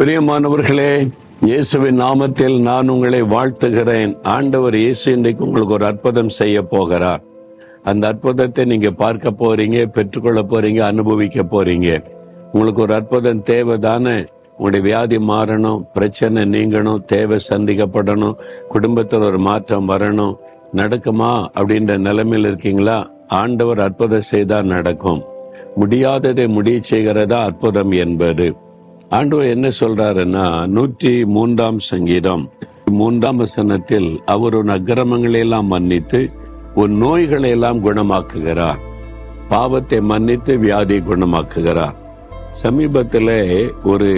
பிரியமானவர்களே, இயேசுவின் நாமத்தில் நான் உங்களை வாழ்த்துகிறேன். ஆண்டவர் இயேசு இன்றைக்கு உங்களுக்கு ஒரு அற்புதம் செய்ய போகிறார். அந்த அற்புதத்தை நீங்க பார்க்க போறீங்க, பெற்றுக்கொள்ள போறீங்க, அனுபவிக்க போறீங்க. உங்களுக்கு ஒரு அற்புதம் தேவைதானே? உங்களுடைய வியாதி மாறணும், பிரச்சனை நீங்கணும், தேவை சந்திக்கப்படணும், குடும்பத்தில் ஒரு மாற்றம் வரணும். நடக்குமா அப்படின்ற நிலைமையில் இருக்கீங்களா? ஆண்டவர் அற்புதம் செய்தா நடக்கும். முடியாததை முடிய செய்கிறதா அற்புதம் என்பது. ஆண்டவர் என்ன சொல்றாருன்னா, 103 சங்கீதம் 3 அவர் உன் அக்கிரமங்களை எல்லாம் மன்னித்து உன் நோய்களை எல்லாம் குணமாக்குகிறார். பாவத்தை மன்னித்து வியாதியை குணமாக்குகிறார். சமீபத்திலே ஒரு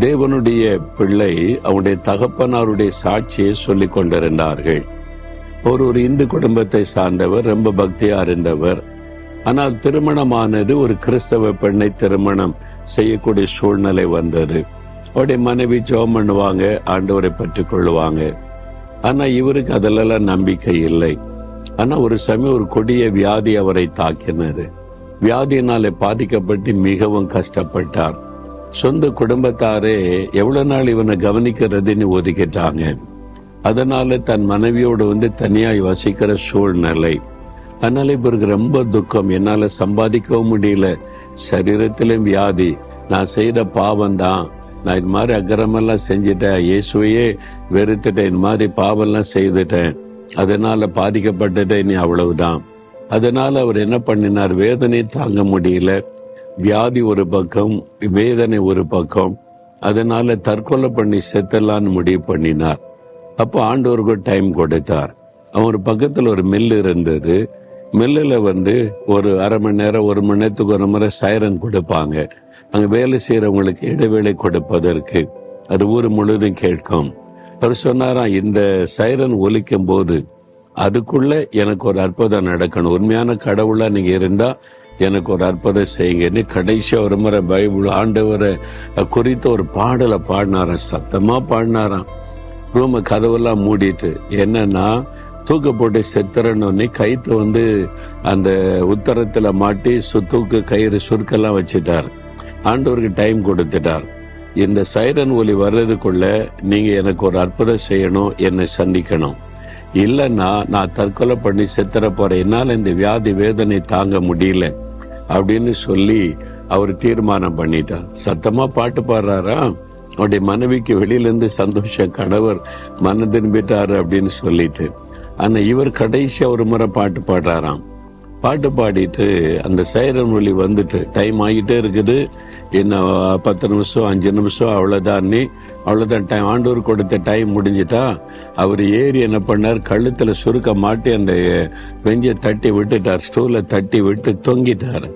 தேவனுடைய பிள்ளை அவனுடைய தகப்பனாருடைய சாட்சியை சொல்லிக் கொண்டிருந்தார்கள். ஒரு இந்து குடும்பத்தை சார்ந்தவர், ரொம்ப பக்தியா இருந்தவர். ஆனால் திருமணமானது ஒரு கிறிஸ்தவ பெண்ணை திருமணம் செய்யக்கூடிய சூழ்நிலை வந்தது. அவருடைய மனைவி ஜெபம் பண்ணுவாங்க, ஆண்டவரை பற்றிக் கொள்ளுவாங்க. ஆனா இவருக்கு அதிலெல்லாம் நம்பிக்கை இல்லை. ஆனா ஒரு சமயம் ஒரு கொடிய வியாதி அவரை தாக்கினது. வியாதியினாலே பாதிக்கப்பட்டு மிகவும் கஷ்டப்பட்டார். சொந்த குடும்பத்தாரே எவ்வளவு நாள் இவனை கவனிக்கிறதுன்னு ஒதுக்கிட்டாங்க. அதனால தன் மனைவியோடு தனியாய் வசிக்கிற சூழ்நிலை. அதனால இவருக்கு ரொம்ப துக்கம். என்னால சம்பாதிக்கவும் முடியல, சரீரத்திலும் வியாதி. நான் செய்த பாவம் தான், நான் இது மாதிரி அக்கிரமெல்லாம் செஞ்சிட்டேன், இயேசுவையே வெறுத்துட்டேன், இந்த மாதிரி பாவம்லாம் செய்துட்டேன், அதனால பாதிக்கப்பட்டதே நீ அவ்வளவுதான். அதனால அவர் என்ன பண்ணினார், வேதனை தாங்க முடியல, வியாதி ஒரு பக்கம், வேதனை ஒரு பக்கம். அதனால தற்கொலை பண்ணி செத்தலான்னு முடிவு பண்ணினார். அப்போ ஆண்டவருக்கு டைம் கொடுத்தார். அவர் பக்கத்துல ஒரு மில் இருந்தது. மில்லில் ஒரு அரை மணி நேரம், 1 மணி நேரத்துக்கு ஒரு முறை சைரன் கொடுப்பாங்க. அங்க வேலை செய்யறவங்களுக்கு இடைவேளை கொடுப்பதற்கு. அது ஊர் முழுவதும் கேட்கும். அவர் சொன்னாராம், இந்த சைரன் ஒலிக்கும் போது அதுக்குள்ள எனக்கு ஒரு அற்புதம் நடக்கணும், உண்மையான கடவுளா நீங்க இருந்தா எனக்கு ஒரு அற்புதம் செய்யுங்கன்னு கடைசியா ஒரு முறை பைபிள் ஆண்டவரை குறித்த ஒரு பாடலை பாடினாராம். சத்தமா பாடினாராம். ரூம கதவெல்லாம் மூடிட்டு. என்னன்னா, தூக்க போட்டு செத்துறன்னு கைத்து அந்த உத்தரத்துல மாட்டி தூக்கு கயிறு சுருக்கெல்லாம் வச்சுட்டார். ஆண்டவருக்கு டைம் கொடுத்துட்டார். இந்த சைரன் ஒலி வர்றதுக்குள்ள நீங்க எனக்கு ஒரு அற்புதம் செய்யணும், என்னை சந்திக்கணும், இல்லைன்னா நான் தற்கொலை பண்ணி செத்துற போறேன், என்னால இந்த வியாதி வேதனை தாங்க முடியல அப்படின்னு சொல்லி அவர் தீர்மானம் பண்ணிட்டார். சத்தமா பாட்டு பாடுறாரா. அவருடைய மனைவிக்கு வெளியிலிருந்து சந்தோஷ, கணவர் மன திரும்பிட்டாரு அப்படின்னு சொல்லிட்டு. ஆனா இவர் கடைசியா ஒரு முறை பாட்டு பாடுறாராம். பாட்டு பாடிட்டு அந்த சைரன் ஒலி டைம் ஆகிட்டே இருக்குது, இன்னும் 10 நிமிஷம் 5 நிமிஷம் அவ்வளவுதான் டைம், ஆண்டவர் கொடுத்த டைம் முடிஞ்சிட்டா. அவர் ஏறி என்ன பண்ணார், கழுத்துல சுருக்க மாட்டி அந்த வெஞ்சை தட்டி விட்டுட்டார், ஸ்டூல தட்டி விட்டு தொங்கிட்டார்.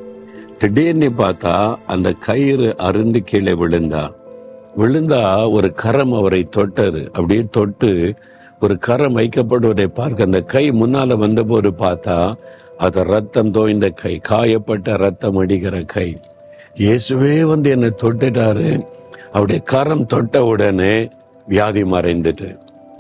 திடீர்னு பார்த்தா அந்த கயிறு அருந்து கீழே விழுந்தா ஒரு கரம் அவரை தொட்டது. அப்படியே தொட்டு ஒரு கரம் வைக்கப்படுவதை பார்க்க அந்த கை முன்னால வந்தபோது பார்த்தா அது ரத்தம் தோய்ந்த கை, காயப்பட்ட ரத்தம் அடிக்கிற கை. இயேசுவே என்னை தொட்டுட்டாரு. அவருடைய கரம் தொட்ட உடனே வியாதி மறைந்துட்டு.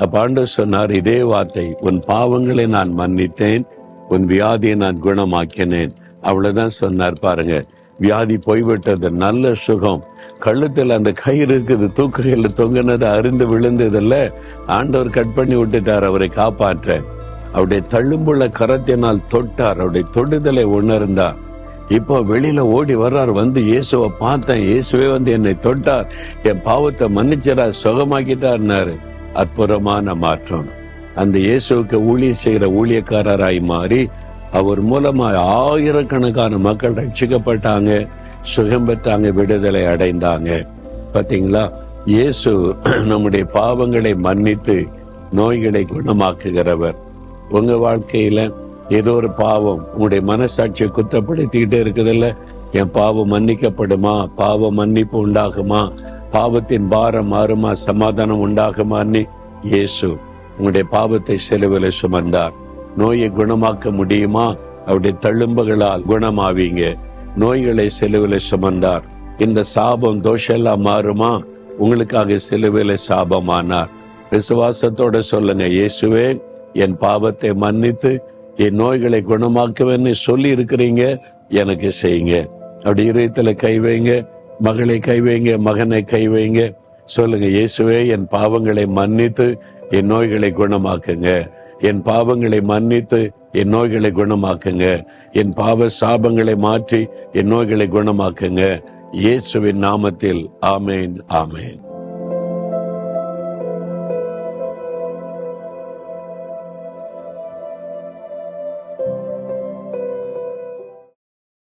அப்ப ஆண்டவர் சொன்னார் இதே வார்த்தை, உன் பாவங்களை நான் மன்னித்தேன், உன் வியாதியை நான் குணமாக்கினேன். அவ்வளவுதான் சொன்னார். பாருங்க, வியாதி போய்விட்டது, நல்ல சுகம். கழுத்துல அந்த கயிறு இருக்குது, தூக்குகையில தொங்கினது அருந்து விழுந்ததில்ல, ஆண்டவர் கட் பண்ணி விட்டுட்டார் அவரை காப்பாற்ற. அவருடைய தழும்புள்ள கரத்தினால் தொட்டார், அவருடைய தொடுதலை உணர்ந்தார். இப்போ வெளியில ஓடி வர்றார், இயேசுவை பார்த்தேன், இயேசுவே என்னை தொட்டார், என் பாவத்தை மன்னிச்சார், சுகமாக்கிட்டார்னாரு. அற்புதமான மாற்றம். அந்த இயேசுவுக்கு ஊழியம் செய்கிற ஊழியக்காரராய் மாறி அவர் மூலமா ஆயிரக்கணக்கான மக்கள் ரட்சிக்கப்பட்டாங்க, சுகம் பெற்றாங்க, விடுதலை அடைந்தாங்க. பாத்தீங்களா, இயேசு நம்முடைய பாவங்களை மன்னித்து நோய்களை குணமாக்குகிறவர். உங்க வாழ்க்கையில ஏதோ ஒரு பாவம் உங்களுடைய மனசாட்சியை குற்றப்படுத்திக்கிட்டே இருக்குதுல்ல, என் பாவம் மன்னிக்கப்படுமா, பாவ மன்னிப்பு உண்டாகுமா, பாவத்தின் பாரம் மாறுமா, சமாதானம் உண்டாகுமான்னு இயேசு உங்களுடைய பாவத்தை சிலுவையில சுமந்தார். நோயை குணமாக்க முடியுமா? அவருடைய தழும்புகளால் குணமாவீங்க. நோய்களை சிலுவையில சுமந்தார். இந்த சாபம் தோஷம் எல்லாம் மாறுமா? உங்களுக்காக சிலுவையில சாபமானார். விசுவாசத்தோட சொல்லுங்க, இயேசுவே என் பாவத்தை மன்னித்து என் நோய்களை குணமாக்குவேன்னு சொல்லி இருக்கிறீங்க, எனக்கு செய்யுங்க. அப்படி இதயத்துல கை வைங்க. மகளை கை வைங்க, மகனை கை வைங்க. சொல்லுங்க, இயேசுவே என் பாவங்களை மன்னித்து என் நோய்களை குணமாக்குங்க. என் பாவங்களை மன்னித்து என் நோய்களை குணமாக்குங்க. என் பாவ சாபங்களை மாற்றி என் நோய்களை குணமாக்குங்க. இயேசுவின் நாமத்தில் ஆமேன், ஆமேன்.